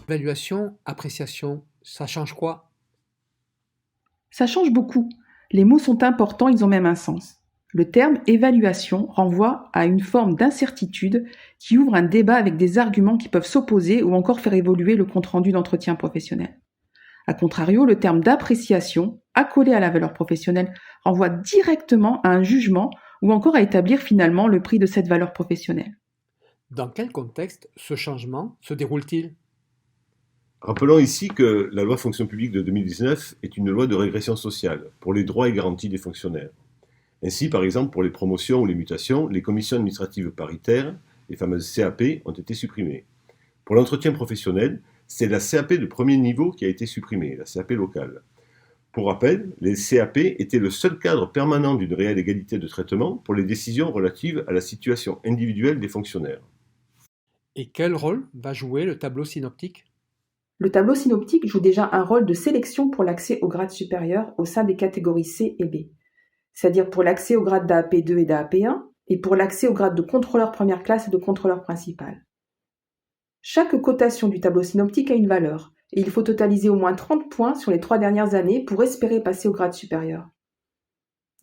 Évaluation, appréciation, ça change quoi? Ça change beaucoup. Les mots sont importants, ils ont même un sens. Le terme évaluation renvoie à une forme d'incertitude qui ouvre un débat avec des arguments qui peuvent s'opposer ou encore faire évoluer le compte-rendu d'entretien professionnel. A contrario, le terme d'appréciation, accolé à la valeur professionnelle, renvoie directement à un jugement ou encore à établir finalement le prix de cette valeur professionnelle. Dans quel contexte ce changement se déroule-t-il? Rappelons ici que la loi fonction publique de 2019 est une loi de régression sociale pour les droits et garanties des fonctionnaires. Ainsi, par exemple, pour les promotions ou les mutations, les commissions administratives paritaires, les fameuses CAP, ont été supprimées. Pour l'entretien professionnel, c'est la CAP de premier niveau qui a été supprimée, la CAP locale. Pour rappel, les CAP étaient le seul cadre permanent d'une réelle égalité de traitement pour les décisions relatives à la situation individuelle des fonctionnaires. Et quel rôle va jouer le tableau synoptique? Le tableau synoptique joue déjà un rôle de sélection pour l'accès au grade supérieur au sein des catégories C et B, c'est-à-dire pour l'accès au grade d'AAP2 et d'AAP1 et pour l'accès au grade de contrôleur première classe et de contrôleur principal. Chaque cotation du tableau synoptique a une valeur, et il faut totaliser au moins 30 points sur les 3 dernières années pour espérer passer au grade supérieur.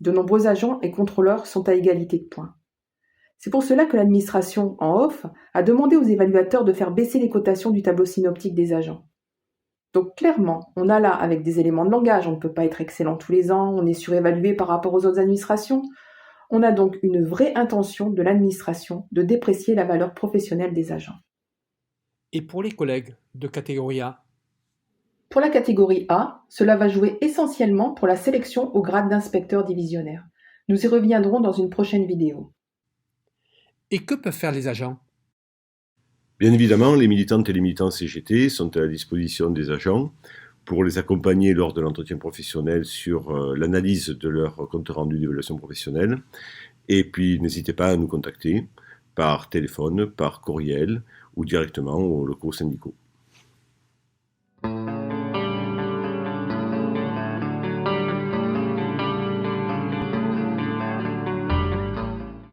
De nombreux agents et contrôleurs sont à égalité de points. C'est pour cela que l'administration, en off, a demandé aux évaluateurs de faire baisser les cotations du tableau synoptique des agents. Donc clairement, on a là, avec des éléments de langage, on ne peut pas être excellent tous les ans, on est surévalué par rapport aux autres administrations. On a donc une vraie intention de l'administration de déprécier la valeur professionnelle des agents. Et pour les collègues de catégorie A? Pour la catégorie A, cela va jouer essentiellement pour la sélection au grade d'inspecteur divisionnaire. Nous y reviendrons dans une prochaine vidéo. Et que peuvent faire les agents? Bien évidemment, les militantes et les militants CGT sont à la disposition des agents pour les accompagner lors de l'entretien professionnel sur l'analyse de leur compte rendu d'évaluation professionnelle. Et puis, n'hésitez pas à nous contacter par téléphone, par courriel ou directement aux locaux syndicaux.